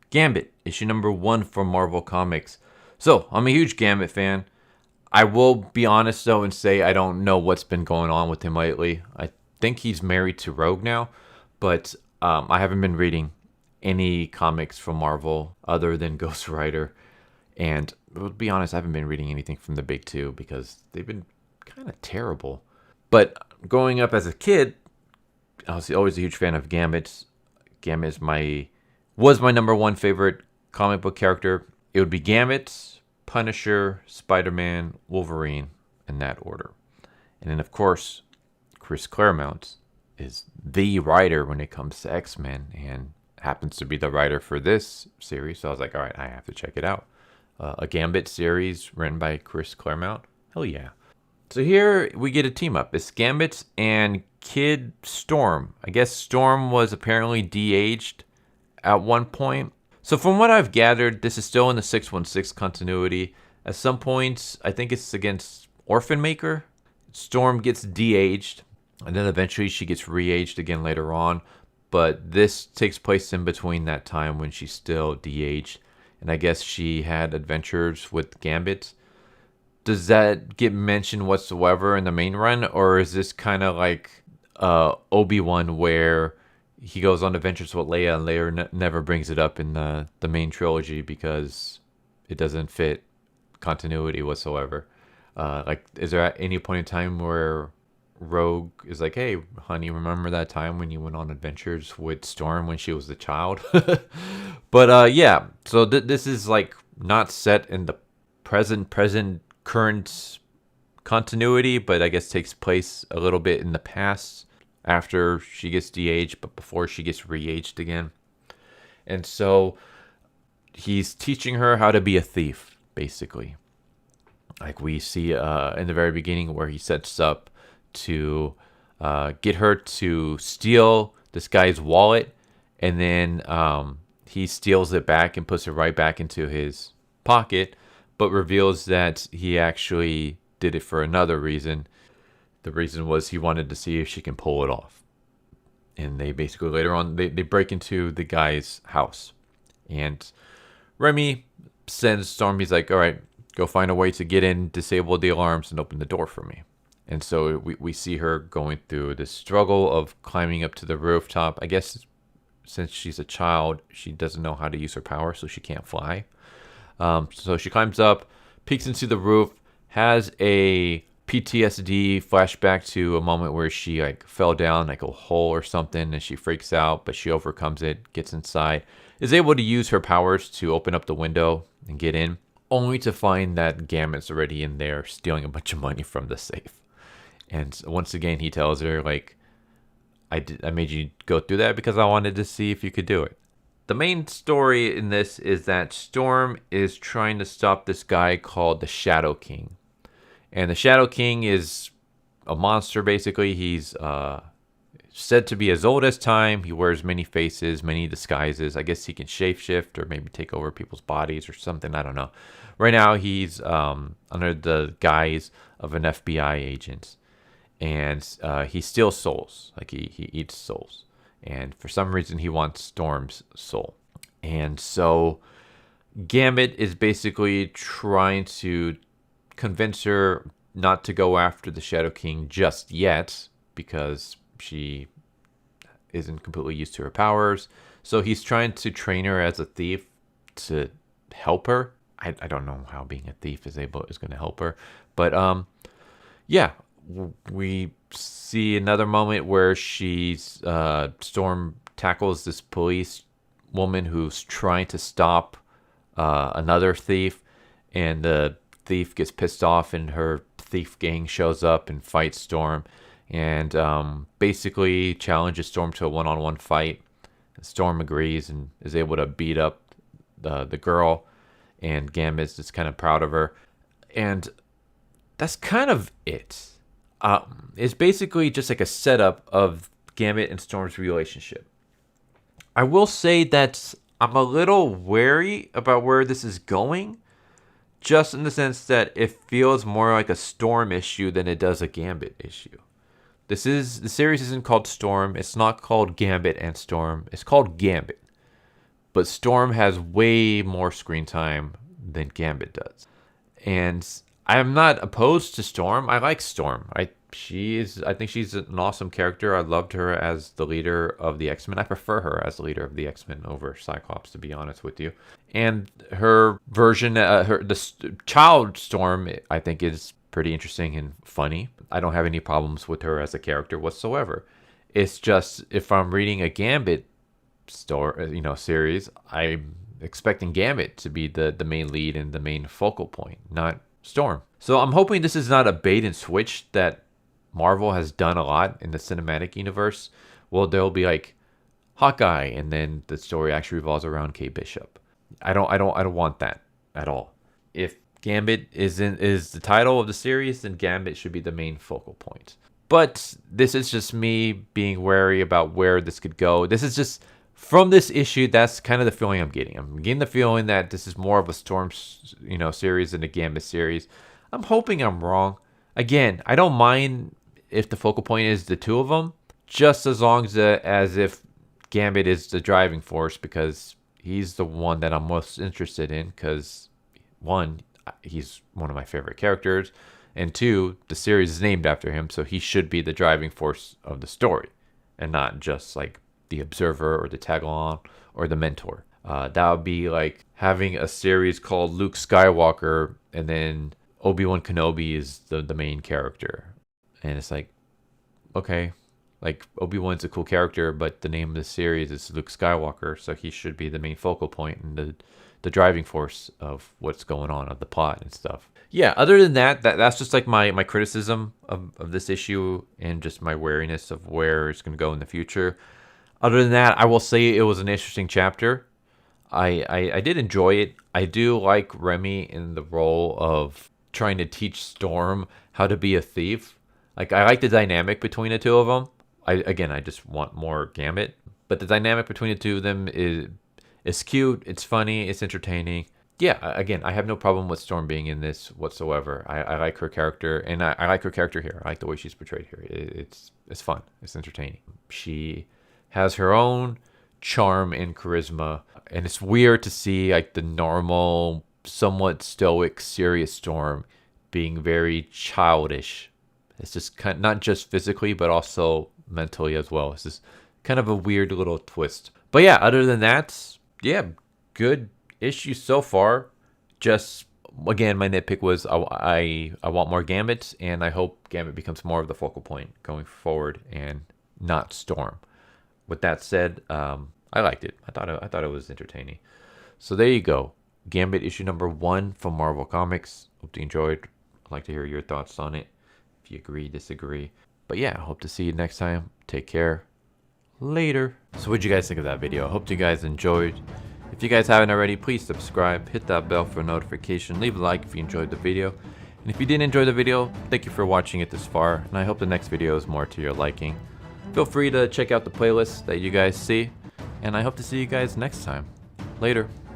Gambit, issue number 1 from Marvel Comics. So, I'm a huge Gambit fan. I will be honest, though, and say I don't know what's been going on with him lately. I think he's married to Rogue now, but I haven't been reading any comics from Marvel other than Ghost Rider. And to be honest, I haven't been reading anything from the big two because they've been kind of terrible. But growing up as a kid, I was always a huge fan of Gambit. Gambit was my number 1 favorite comic book character. It would be Gambit, Punisher, Spider-Man, Wolverine, in that order. And then, of course, Chris Claremont is the writer when it comes to X-Men and happens to be the writer for this series. So I was like, all right, I have to check it out. A Gambit series written by Chris Claremont. Hell yeah. So here we get a team up. It's Gambit and Kid Storm. I guess Storm was apparently de-aged at one point. So from what I've gathered, this is still in the 616 continuity. At some points, I think it's against Orphan Maker. Storm gets de-aged, and then eventually she gets re-aged again later on. But this takes place in between that time when she's still de-aged. And I guess she had adventures with Gambit. Does that get mentioned whatsoever in the main run? Or is this kind of like Obi-Wan where he goes on adventures with Leia and Leia never brings it up in the main trilogy because it doesn't fit continuity whatsoever? Is there at any point in time where Rogue is like, hey, honey, remember that time when you went on adventures with Storm when she was a child? But yeah, so this is like not set in the current continuity, but I guess takes place a little bit in the past after she gets de-aged, but before she gets re-aged again. And so he's teaching her how to be a thief, basically. Like we see in the very beginning where he sets up to get her to steal this guy's wallet, and then he steals it back and puts it right back into his pocket, but reveals that he actually did it for another reason. The reason was he wanted to see if she can pull it off. And they basically later on, they break into the guy's house. And Remy sends Storm, he's like, all right, go find a way to get in, disable the alarms, and open the door for me. And so we see her going through this struggle of climbing up to the rooftop. I guess since she's a child, she doesn't know how to use her power, so she can't fly. So she climbs up, peeks into the roof, has a PTSD flashback to a moment where she like fell down like a hole or something, and she freaks out, but she overcomes it, gets inside, is able to use her powers to open up the window and get in, only to find that Gambit's already in there stealing a bunch of money from the safe. And once again, he tells her, like, I made you go through that because I wanted to see if you could do it. The main story in this is that Storm is trying to stop this guy called the Shadow King. And the Shadow King is a monster, basically. He's said to be as old as time. He wears many faces, many disguises. I guess he can shapeshift or maybe take over people's bodies or something. I don't know. Right now, he's under the guise of an FBI agent. And he steals souls. Like, he eats souls. And for some reason, he wants Storm's soul. And so Gambit is basically trying to convince her not to go after the Shadow King just yet because she isn't completely used to her powers. So he's trying to train her as a thief to help her. I don't know how being a thief is going to help her. But yeah, we see another moment where Storm tackles this police woman who's trying to stop another thief, and the thief gets pissed off and her thief gang shows up and fights Storm, and basically challenges Storm to a one-on-one fight. Storm agrees and is able to beat up the girl, and Gambit's just kind of proud of her, and that's kind of it. It's basically just like a setup of Gambit and Storm's relationship. I will say that I'm a little wary about where this is going, just in the sense that it feels more like a Storm issue than it does a Gambit issue. The series isn't called Storm. It's not called Gambit and Storm. It's called Gambit. but Storm has way more screen time than Gambit does. And I'm not opposed to Storm. I like Storm. I think she's an awesome character. I loved her as the leader of the X-Men. I prefer her as the leader of the X-Men over Cyclops, to be honest with you. And her version, child Storm, I think is pretty interesting and funny. I don't have any problems with her as a character whatsoever. It's just if I'm reading a Gambit series, I'm expecting Gambit to be the main lead and the main focal point, not Storm. So I'm hoping this is not a bait and switch that Marvel has done a lot in the cinematic universe. Well, there'll be like Hawkeye, and then the story actually revolves around Kate Bishop. I don't want that at all. If Gambit is the title of the series, then Gambit should be the main focal point. But this is just me being wary about where this could go. This is just from this issue. That's kind of the feeling I'm getting. I'm getting the feeling that this is more of a Storm, series than a Gambit series. I'm hoping I'm wrong. Again, I don't mind if the focal point is the two of them, just as long as if Gambit is the driving force, because he's the one that I'm most interested in. Because one, he's one of my favorite characters, and two, the series is named after him, so he should be the driving force of the story, and not just like the observer or the tag-along or the mentor. That would be like having a series called Luke Skywalker, and then Obi-Wan Kenobi is the main character. And it's like, okay, like Obi-Wan's a cool character, but the name of the series is Luke Skywalker, so he should be the main focal point and the driving force of what's going on, of the plot and stuff. Yeah, other than that's just like my criticism of this issue and just my wariness of where it's going to go in the future. Other than that, I will say it was an interesting chapter. I did enjoy it. I do like Remy in the role of trying to teach Storm how to be a thief. Like, I like the dynamic between the two of them. I just want more Gambit. But the dynamic between the two of them is cute, it's funny, it's entertaining. Yeah, again, I have no problem with Storm being in this whatsoever. I like her character, and I like her character here. I like the way she's portrayed here. It's fun. It's entertaining. She has her own charm and charisma, and it's weird to see like the normal, somewhat stoic, serious Storm being very childish. It's just kind of, not just physically, but also mentally as well. It's just kind of a weird little twist. But yeah, other than that, yeah, good issue so far. Just, again, my nitpick was I want more Gambit, and I hope Gambit becomes more of the focal point going forward and not Storm. With that said, I liked it. I thought it was entertaining. So there you go. Gambit issue number 1 from Marvel Comics. Hope you enjoyed. I'd like to hear your thoughts on it. If you agree, disagree. But yeah, I hope to see you next time. Take care. Later. So what'd you guys think of that video? I hope you guys enjoyed. If you guys haven't already, please subscribe, hit that bell for a notification, leave a like if you enjoyed the video. And if you didn't enjoy the video, thank you for watching it this far, and I hope the next video is more to your liking. Feel free to check out the playlist that you guys see, and I hope to see you guys next time. Later.